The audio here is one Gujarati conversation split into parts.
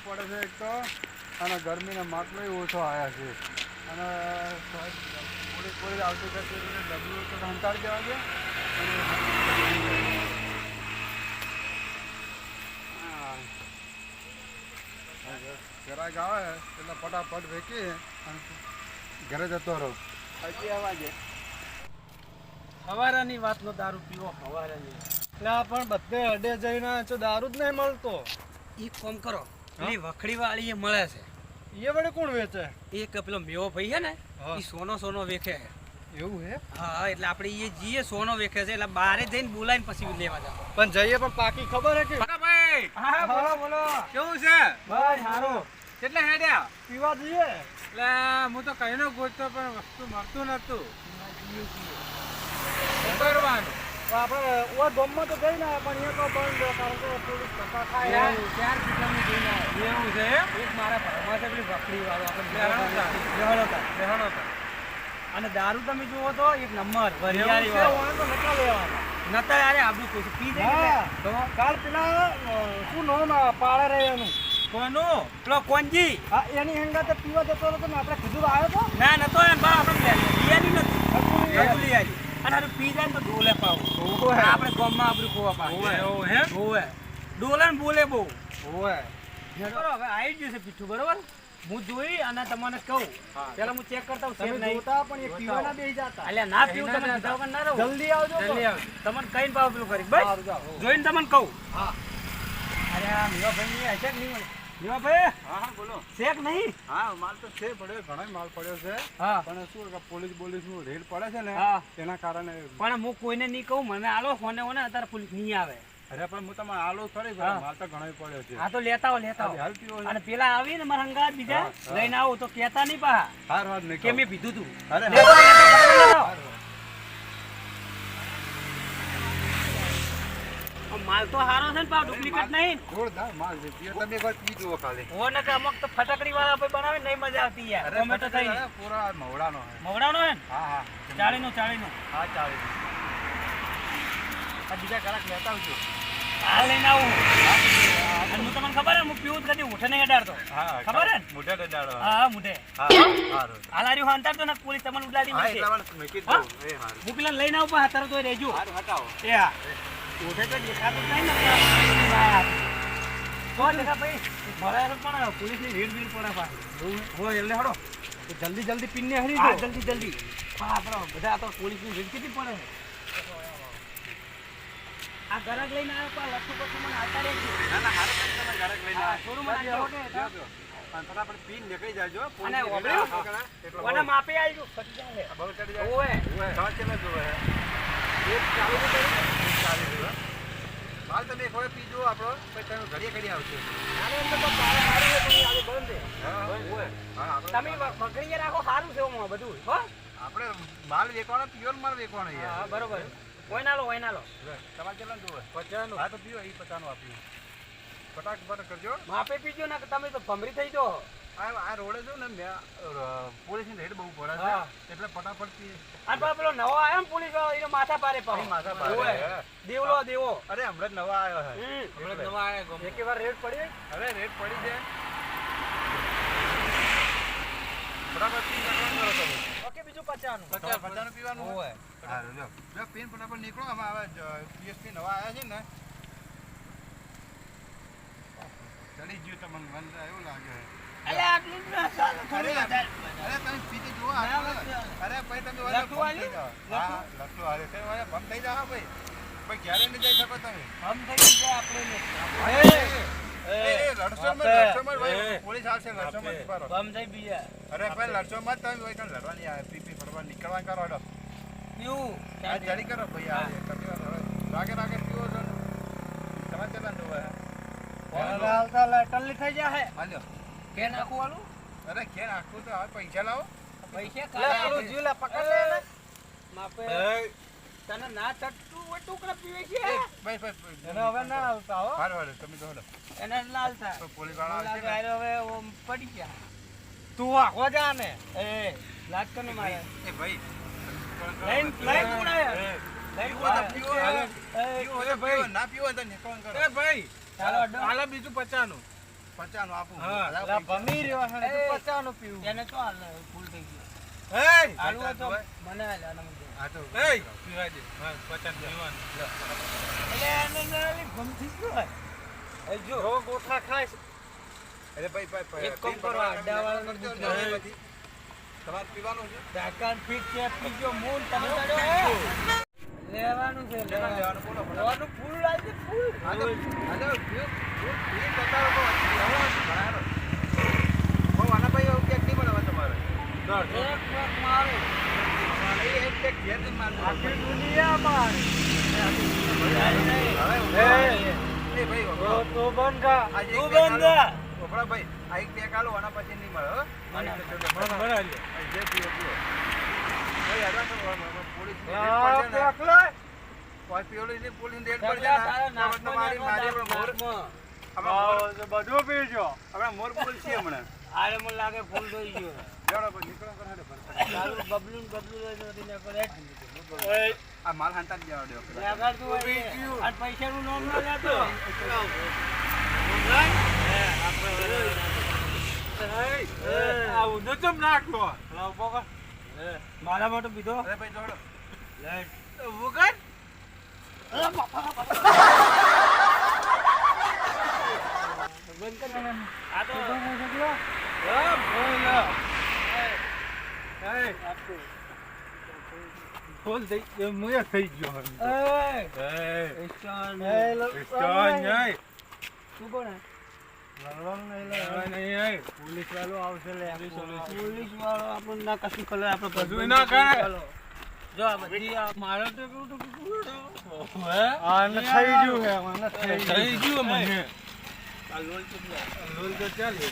પડે છે એક તો અને ગરમીના માટલો ઓછો આવ્યા છે અને પોલીસ આવતી કરતી ડબલું તો સંતાડી દેવા છે અને ઘરાક આવે એટલે ફટાફટ વેચી અને ઘરે જતો રહો હજી અવાજે હવારાની વાતનો દારૂ પીવો હવારાની એટલે પણ બધે અડે જઈને તો દારૂ જ નહીં મળતો. ઈ કોમ કરો પેલી વખડી વાળી એ મળે છે એ વડે કોણ વેચે? એક પેલો મેવો ભાઈ છે ને હા. ઈ સોનો વેખે છે. એવું હે? હા એટલે આપણે એ જીએ સોનો વેખે છે એટલે બારે જઈને બોલાવીને પછી લેવા જાવ. પણ જઈએ પણ પાકી ખબર હે કે ભાઈ હા બોલો બોલો કેવું છે બસ સારું કેટલા હેડ્યા પીવા જઈએ. એટલે હું તો કહીનો ગોતતો પણ વસ્તુ મળતું નતું શું કરવાનું તો આપણે ઓય ગામમાં તો જઈને પણ એ તો બંધ કારણ કે પોલીસ ધક્કા ખાય. 4 કિલોમીટર જઈને આવ્યો. એવું છે એમ? એક મારા ઘરમાં છે પેલી વખડી વાળો આપણે બેહણો હતા. અને દારૂ તમે જુઓ તો એક નંબર એવું વરિયાળી છે, વાળો વાંધો નતા લેવાના. નતા યાર આબુ કોઈ પી દે હા. તો કાલ પેલા શું નામ પાડે રહે એનું કોનું પેલો કોંજી હા એની હંગાતે પીવા જતો હતો ને આપણે કીધું આવ્યો તો ના નતો એમ બા આપણે લિયાની નથી હતું એ. નતું લિયાની અને હારું પી જાય ને તો ડોલે પાવ ઓહે. આપણે ગામમાં આબરૂ ખોવા પાવ ઓવે, એવું હે? ઓવે ડોલે ને બોલે બહુ ઓય બરોબર હવે આવી ગયું છે પીઠું બરોબર હું જોઈ અને તમને કહું પેલા હું ચેક કરતા હું તમે સેમ નહીં જોતા પણ એ પીવાના બેસી જતા. અલ્યા ના પીવું તમે કીધા વગર ના રહો જલ્દી આવજો તો. જલ્દી આવ તમને કઈ પાવ પેલું કરી બસ સારું જાઓ. જોઈને તમને કહું હા. અરે આ મેવાભાઈ ની હશે કે નહીં મેવાભાઈ હા હા બોલો શેક નહીં હા માલ તો છે પડ્યો ઘણો માલ પડ્યો છે હા પણ શું કે પોલીસ નું રેડ પડે છે ને હા. એના કારણે પણ હું કોઈને નહીં કહું મને આલો ફોને ઓને અત્યારે પોલીસ નહીં આવે અરે પણ હું તમે આલો ખરી હા. માલ તો ઘણો પડ્યો છે આ તો લેતા આવો હાલ પીવો છે. અને પેલા આવી ને મારા હંગાત બીજા હા, હા. લઈને આવો તો કહેતા નહીં પા હાર વાત નહીં કે મેં પીધું તું અરે લેતા આવો, લેતા આવો, લેતા આવો. માલ તો હારો છે ને પા ડુપ્લિકેટ નહીં જોરદાર માલ છે પીવો તમે એકવાર પી જુઓ ખાલી હો ને કે અમુક તો ફટાકડી વાળા ભાઈ બનાવે નહીં મજા આવતી યાર ટોમેટો થઈ અરે પૂરા મવડાનો છે મવડાનો હે ને? હા હા 40 નું હા ચાલે આ બીજા ગ્રાહક લેતા આવજો આ લઈને આવું અને હું તમને ખબર હે હું પીવું જ કદી ઉઠે નહીં અડાડતો હા ખબર હે ને? મોઢે ડડાડો હા હા મુઢે હા હારું હાલ હાર્યું હાંતાડતો ને પોલીસ તમને ઉડાડી હા મૂકે એટલા માટે મેં કીધું એ હારું હું પેલા લઈને આવું પણ તરત હોય રહેજો હારું હટાવો એ હા ઉઠે તો દેખાતું જ નહીં ને તો દેખા ભાઈ મારા પણ પોલીસની રેડ બીડ પડે પાછી હોય એટલે હડો જલ્દી જલ્દી પીને હરી હા દો. જલ્દી જલ્દી હા આપણે બધા તો પોલીસની રેડ કેટલી પડે આ ગરક લઈને આવ્યો પણ લખું પછી મને આવતા રહેજો ના ના હારું તમે ગ્રાહક લઈને હા, આવો. થોડું મને જાઓ, આપજો. જાઓ, જાઓ. અને ફટાફટ પીને નીકળી જાજો અને પોલીસની ઓબળ્યું? રેડ આવે એટલો કોને માપે આવજો ફટી જાય આ બહુ ચડી જાય ઓવે ઓવે ચાલ ચલે જો હે એક ચાલુ તો કરી ચાલી રહ્યો હાલ તમે એક વાર પી જુઓ આપણો પછી તમે ઘડીએ ઘડી આવશે આને અંદર તો પારે સારું છે પણ આજે બંધ છે હા ઓવે હા આપણે તમે પકડીએ રાખો સારું છે ઓમાં બધું હો આપણે માલ વેચવાનો પ્યોર માલ વેચવાનો હા યાર બરોબર હોય ના લો તમારે કેટલા જોવે 50 હા તો પીવો એ 50 નું આપ્યું ફટાફટ કરજો માપે પીજો ને કે તમે તો ભમરી થઈ જો આ રોડે જો ને મેં પોલીસની રેડ બહુ પડે હા. છે એટલે ફટાફટ પી અને પાછો પેલો નવો આવ્યો ને પોલીસ વાળો એનો માથા પારે પાડો અહીં માથા પાડે. ઓવે. દેવલો દેવો અરે હમણાં જ નવા આવ્યો છે હમણાં એટલે. નવા આવ્યા એક વાર રેડ પડી અરે રેડ પડી જાય ફટાફટ પી નાખવાનું કરો તમે ઓકે બીજું 50 નું 50 નું પીવાનું ઓવે. હારું લ્યો લ્યો પીને ફટાફટ નીકળો આમાં હવે પીએસપી નવા આવ્યા છે ને ચડી ગયું તમને મન એવું લાગે છે અલે આટલું જ ના ચાલે અરે થોડું વધારે. અરે તમે પીતે જુઓ ના, આગળ. નથી. અરે ભાઈ તમે લખવું વાળા ભમ આલ્યું? થઈ જાઓ. હા લખવું હારે તમે વાળા ભમ થઈ જાઓ ભાઈ ભાઈ ક્યારે નહીં જઈ શકો તમે હમ થઈ જાય આપણે ને. લડશો મત ભાઈ પોલીસ આવશે લડશો મત ઉભા રહો. બમ થઈ બીજા અરે ભાઈ લડશો મત તમે ભાઈ કાંઈ લડવાની આવે પી ફરવા નીકળવા કરો હડો પીવું આ જડી કરો ભાઈ આ એક જ વાર હવે. રાગે રાગે પીવો છો ને તમે ચલા દો હાલતા લે ટલ્લી થઈ જાય. હાલ્યો કે નાખું વાળું અરે ઘેર આખું તો હવે પૈસા લાવો પૈસા લે કાઢે પેલું જીવ લે પકડ લે ને. માપે તને ના ચટતું હોય ટુકડા પીવે છે ભાઈ ભાઈ એને હવે ના આવતા હો. હારું હારું તમે તો હડો એને લાલ થાય તો પોલીસ વાળા આવશે લાગે ને હારે હવે ઓમ પડી ગયા તું આખો જા ને. એ લાગતો ને મારે એ ભાઈ લઈને ઉડાય લઈને પીવો તો પીવો હવે. એ પીવો તો પીવો, ના પીવો તો નીકળવાનું કરો. એ ભાઈ ચાલો અડો. હાલે બીજું 50 નું. 50 નું આપું હા. લા ભમી રહ્યો છે ને તું 50 નું પીવું એને તો હાલ ફૂલ થઈ ગયું એ હાલવું હોય તો મને હાલ આના મને આ તો એ પીવા દે હા 50 પીવાનું એટલે એને નળી ગમતી ગયો એ જો ગોઠા ખાય છે. અરે ભાઈ એક કામ કરો, અડ્ડાવાળાને કરજો, પૂછો. ને પછી. તમારે પીવાનું છે ડાકાન ફીટ છે પીજો મૂન તમે લેવાનું છે કેટલા લેવાનું બોલો ફટાફટ. લેવાનું ફૂલ લાગે ફૂલ આ તો ભીડ બતાવો તો ભણાયો. બહુ આના ભાઈ એવું કેક નહીં બનાવવા તમારે એક પગ મારું એક કેક ઘેર નહીં મારવાનું. આખી દુનિયા મારી એ ભાઈ તો તો બંધા આજે તું એક પેક બંધ આલો. ઓપડા ભાઈ આ એક પેક આલો આના પછી નહીં મળે હો. બનાવી લે જે પીવો પીવો. ભાઈ હેરાન કરો, પોલીસ ની રેડ આ પડશે ને. પેકલા કોઈ પીવડી નહીં, પોલીસ ની રેડ પડશે સગડા ને. તારા તો નાકમાં મારી આપણે મોર બધું પીજો આપણા મોર બોલ છીએ હમણાં. આરે મને લાગે ફૂલ થઈ ગયો ચાલો ભાઈ નીકળો કરે ને. ચાલુ બબલું લઈને નથી ને કરે આ માલ હાંતા જ જવા દો. આગળ તું આ પૈસાનું નામ ના લેતો આ ઉધો ચમ નાખો મારા માટે પીધો અરે ભાઈ જોડો. વગર બંધ કર આ તો ફોલ થઈ ગયો મુએ થઈ ગયો એ સ્ટોન સ્ટોન નહીં તું કોણ હે? નહીં પોલીસ વાળો આવશે લે પોલીસ વાળો આપણને ના કશું કરે આપણે બધું ના કરે. જો આ બધી આ મારો તો કેવું તો કેવું આને થઈ ગયું હે આને થઈ ગયું મને આ લોલ કેટલો લોલ તો ચાલે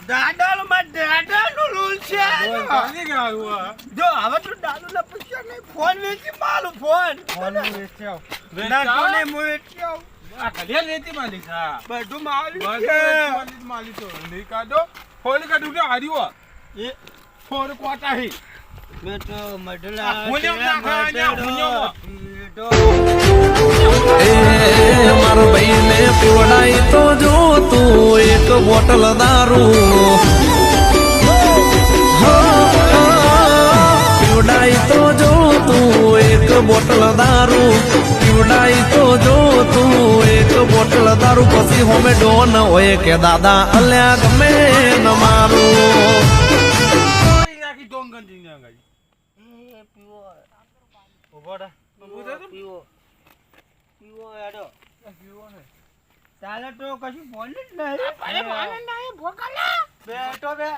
દાદાનું માં દાદાનું લોલ છે બોલ કાની ગાવા જો હવે તો દાદુ ના પૈસા નહીં ફોન વેચી મારું ફોન ફોન વેચ્યો ના કોને મોચ્યો આ કડિયા લેતી માલિક હા બધું મારું માલિક માલિક તો નહીં કાઢો ફોન કાઢું કે હાર્યો એ ફોન કોટા હી મેં તો મઢલા હુંયો નાખા ને હુંયો મારો ભાઈને પીવડાઈ તો જો તું એક બોટલ દારૂ પીવડાઈ તો જો તું એક બોટલ દારૂ પીવડાઈ તો જો તું એક બોટલ દારૂ પછી હોમે ડોન હોય કે દાદા અલ્યા ગમે ન મારું નાખી ડોંગન જી ના ગઈ એ પીવો ઉભો રહે પીવો પીવો યાડો ચાલે તો કશું ફોન જ નહીં અરે ફોન જ નહીં ભોકાલા બેઠો બે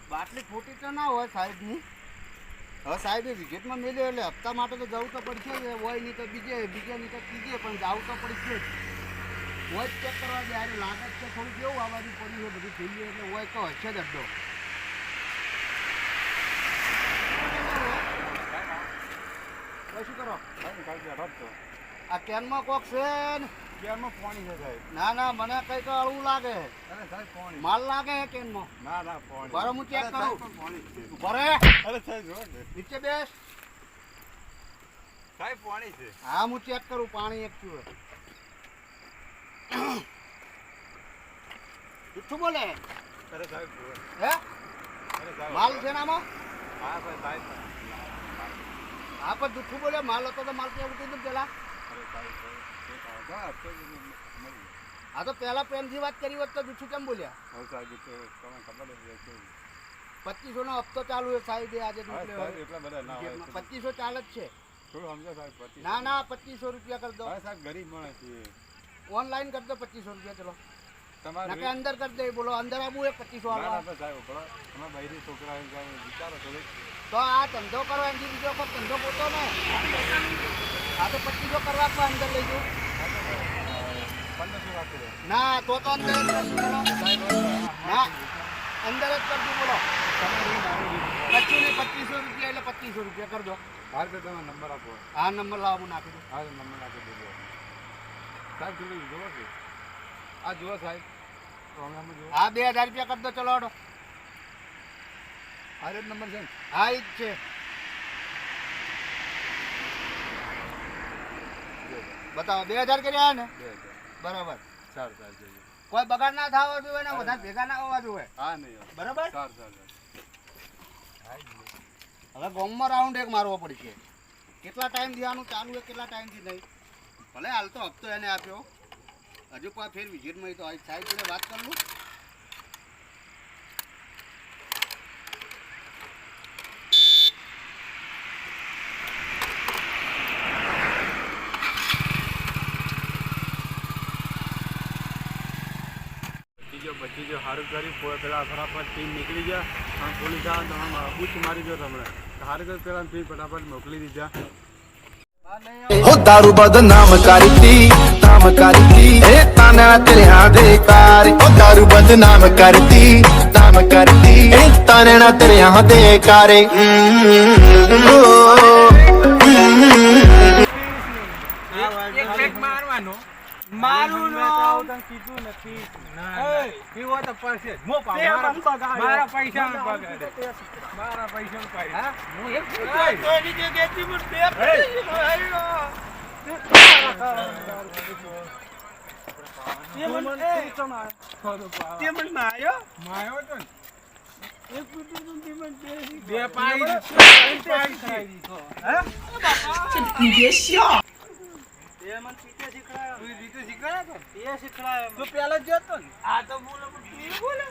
બાટલી ફૂટી તો ના હોય સાહેબની. હવે સાહેબે વિકેટમાં મેલ્યો એટલે હપ્તા માટે તો જવું તો પડશે જ. હોય નહીં તો બીજે નહીં તો ત્રીજે પણ જવું તો પડશે જ. હોય જ ચેક કરવા દે. આજે લાગે છે થોડું કેવું આવવાનું પડ્યું છે બધું થઈ એટલે હોય તો હશે જ અડ્ડો. શું કરો આ કેનમાં કોક છે ને કેરમાં પાણી છે સાહેબ ના ના મને કંઈક અળવું લાગે અરે સાહેબ પાણી માલ લાગે છે કેનમાં ના ના પાણી બરાબર હું ચેક કરું બરે અરે સાહેબ જો ને નીચે બેસ સાહેબ પાણી છે હા હું ચેક કરું પાણી એક છું જુઠ્ઠું બોલે અરે સાહેબ જો હે અરે સાહેબ માલ છે ને આમાં હા સાહેબ હા પણ જુઠ્ઠું બોલે માલ હતો તો માલ કેવું કીધું પેલા હા તો પેલા પ્રેમથી વાત કરી હોત તો જુઠ્ઠું કેમ બોલ્યા 2500 નો હપ્તો ચાલુ છે સાહેબ આજે નીકળ્યો. 2500 ચાલે જ છે ના ના 2500 રૂપિયા કરી દો ઓનલાઈન કરી દો 2500 રૂપિયા ચલો નકે અંદર કરી દે બોલો અંદર આવું 2500 આવવા તો આ ધંધો કરો એની બીજો કોઈ ધંધો પોતો ને આ તો 2500 કરવા તો અંદર લઈ જાઉં ના તો અંદર ના અંદર જ કરજો બોલો. કચ્છું નહીં 2500 રૂપિયા એટલે 2500 રૂપિયા કરજો. હાલ તો તમે નંબર આપો. આ નંબર લાવો હું નાખી દઉં. હા નંબર આપી દેજો. સાહેબ થોડું જુઓ કે આ જુઓ સાહેબ પ્રોગ્રામમાં જુઓ. હા 2000 રૂપિયા કરી દો ચલો હડો. આ જ નંબર છે ને? હા ઈ જ છે. બતાવો 2000 કર્યા ને 2000. બરાબર. સારું સારું જોઈએ. કોઈ બગાડ ના થવા જોઈએ ને બધા ભેગા ના હોવા જોઈએ. હા નહીં હવે. બરાબર. સારું સારું. હવે ગામમાં રાઉન્ડ એક મારવો પડશે. કેટલા ટાઈમથી આનું ચાલુ છે કેટલા ટાઈમથી નહીં. ભલે હાલ તો હપ્તો એને આપ્યો. હજુ કોઈ ફેર વિઝિટમાં તો આ સાહેબ જોડે વાત કરી લઉં. બચી જો સારું કર્યું પેલા ફટાફટ ટીમ નીકળી ગયા અને પોલીસ આવે તો આમ બૂચ મારી ગયો તમને સારું કર્યું પેલા ટીમ ફટાફટ મોકલી દીધા. हो दारू बदनाम करती नाम करती ए ताना तेरे यहाँ देकारी ओ दारू बदनाम करती नाम करती ए ताना तेरे यहाँ देकारी મારું નામ કીધું નથી પીવો તો પડશે જ. મો પા- તે મારા મને બગાડ્યો. મારા પૈસા બગાડે. મારા પૈસા પાડે. હું એક તોની જગ્યાએથી મને બે તે મને માર્યો. માર્યો તો ને. એક મિનિટ તે મને બે પાઈ હે? એ મને પીતે શીખડાયો. તું રીતે શીખવાડ્યા તો? એ શીખડાયો મને. તું પેલા જ જતો ને આ તો બોલો પણ તું બોલે.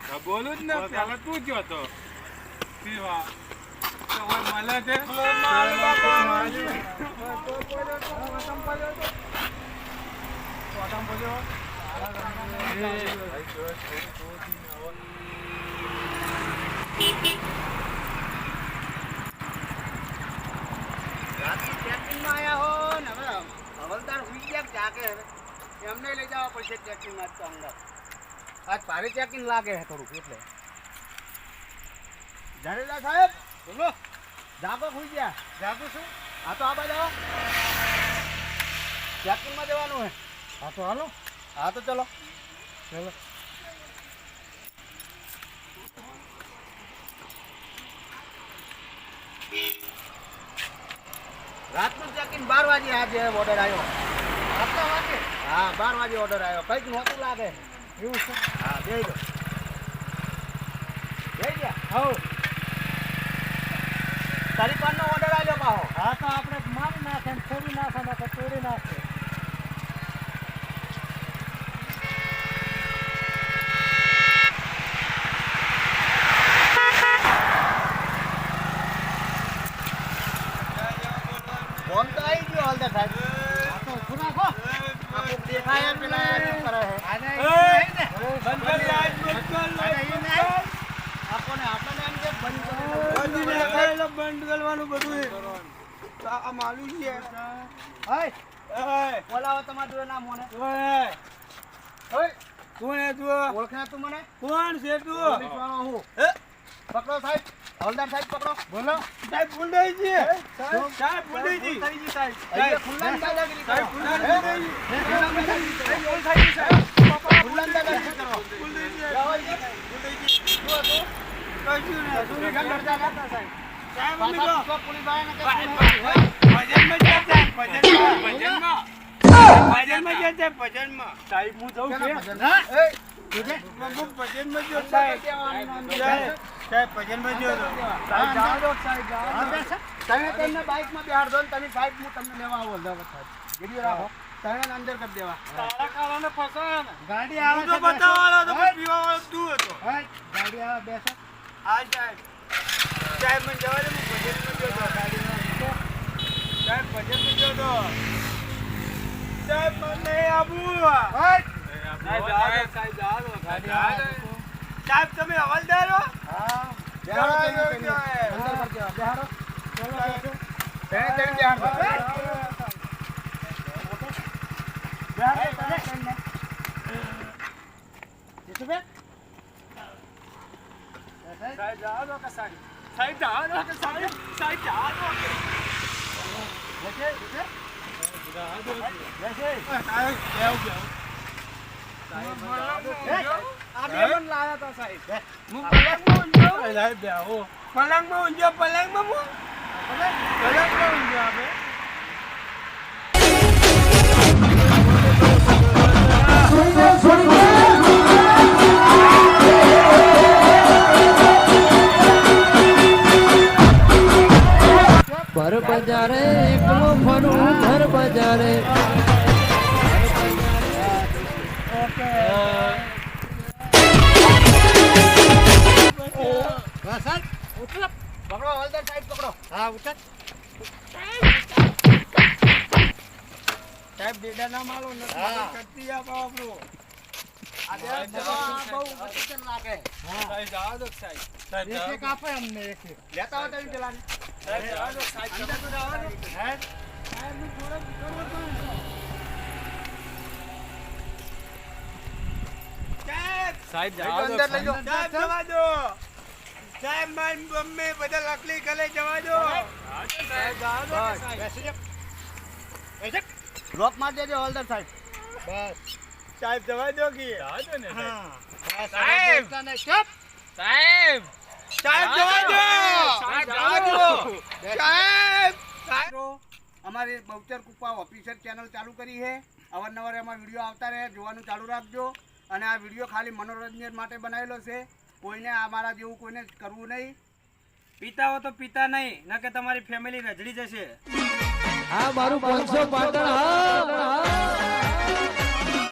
તો બોલું જ ને પેલા તું જ હતો પીવા તો કોઈ મળે છે મારું બાપા. રાતની ચેકિંગમાં આયા હો ને હવે હવલદાર સુઈ ગયા કે જાગે હવે. એમને લઈ જવા પડશે ચેકિંગમાં આજ તો અંદર. આજ ભારે ચેકિંગ લાગે છે થોડુંક એટલે. જાડેજા સાહેબ બોલો. જાગો સુઈ ગયા. જાગો છું. હા તો આ બાજુ આવો. ચેકિંગમાં જવાનું હે. હા તો હાલો. હા તો ચલો. ચલો. રાતનું ચેકિંગ 12 વાગે આજે ઓર્ડર આવ્યો. રાતના વાગે? હા 12 વાગે ઓર્ડર આવ્યો. કંઈક નહોતું લાગે. એવું છે? હા બેહી જાઓ. બેહી ગયા? હઉ. તારી પાનનો ઓર્ડર આવ્યો પાહો. હા તો આપણે મારી નાખે ને છોડી નાખે ને તો તોડી નાખે ફોન તો આવી ગયો હલદર સાહેબ. હા તો ઊભું રાખો. આ કોક દેખાય એમ પેલા એમ કરે છે. આપણને આપણને એમ કે બંધ કરો. બંધ કરવાનું બધું આ માલું છે. બોલાવો તમારા જોડે નામ મને. કોણ હે તું? ઓળખે તું મને? કોણ છે તું? પોલીસવાળો હું. પકડો સાહેબ. હવલદાર સાહેબ પકડો. બોલો. સાહેબ ફૂલડાઈજી. સાહેબ ફૂલડાઈજી. અહીંયા ખુલ્લામાં દાદાગીરી કરો. સાહેબ ફૂલડાઈજી. ખુલ્લામાં દાદાગીરી કરો. કશું નહીં. સાહેબ અમે તો પાછા પોલીસ વાળાને કે ભજનમાં જાય સાહેબ, ભજનમાં. ભજનમાં જાય સાહેબ, ભજનમાં. સાહેબ હું જઉં છું હું ભજનમાં ગયો સાહેબ. સાહેબ ભજનમાં ગયો તો. સાહેબ જાઓ દો, સાહેબ જાઓ દો. તમે તેમને બાઇકમાં બેહાડ દો ને તમે સાહેબ હું તમને લેવા આવો અમદાવાદ સાહેબ. ગીરી રાખો. તમે અંદર કરી દેવા. તારા કારણે ફસાયા ને ગાડી હું આવે તો બતાવવાળો હતો પણ પીવાવાળો તું હતો. ગાડી આવે બેસો. હા સાહેબ. સાહેબ મને જવા દે, હું ભજનમાં ગયો તો. સાહેબ ભજનમાં ગયો તો. સાહેબ મને નહીં આપવું. સાહેબ જાઓ દો, સાહેબ જાઓ દો. ગાડી આવે. સાહેબ તમે હવાલદાર હો? હા બેહાડો તેને અંદર કરી દેવા. બેહાડો. ચલો બેસો. તેને બેહાડ દો. બેહાડ દો તેને. જીતુભાઈ સાહેબ જવા દો કે સાહેબ સાહેબ જવા દો કે સાહેબ સાહેબ જવા દો કે પલંગમાં ઊંઝો પલંગમાં ઊંઝો આપણે ભર બજારે એકલો ફરું ભર બજારે પકડો હવલદાર સાહેબ પકડો હા ઉઠક સાહેબ બેડા ના માલો ને હા. કરતી આપો આપણો આ બે દવા બહુ વચન લાગે સાહેબ જવા દો સાહેબ સાહેબ એક એક આપે અમને એક એક લેતા હોય તો પેલા સાહેબ જવા દો સાહેબ અંદર તો જવા દો. હે સાહેબ નું થોડું સાહેબ જવા દો. અંદર લઈ જાઓ. સાહેબ જવા દો સાહેબ મારી મમ્મી બધા લકલી ગલે જવા દો સાહેબ જવા દો કે સાહેબ બેસી જાઓ. ડ્રોપ માર દેજો હવલદાર સાહેબ બસ સાહેબ જવા દો કે હા સાહેબ. બોલતા નહીં. ચૂપ સાહેબ સાહેબ જવા દો સાહેબ જવા દો સાહેબ સાહેબ અમારી બહુચર કુપા ઓફિસર ચેનલ ચાલુ કરી છે અવારનવાર એમાં વિડીયો આવતા રહે જોવાનું ચાલુ રાખજો અને આ વિડીયો ખાલી મનોરંજન માટે બનાવેલો છે કોઈને અમારા જેવું કોઈને કરવું નહીં પિતા હો તો પિતા નહીં ન કે તમારી ફેમિલી રજડી જશે આ મારું 500 પાટણ હા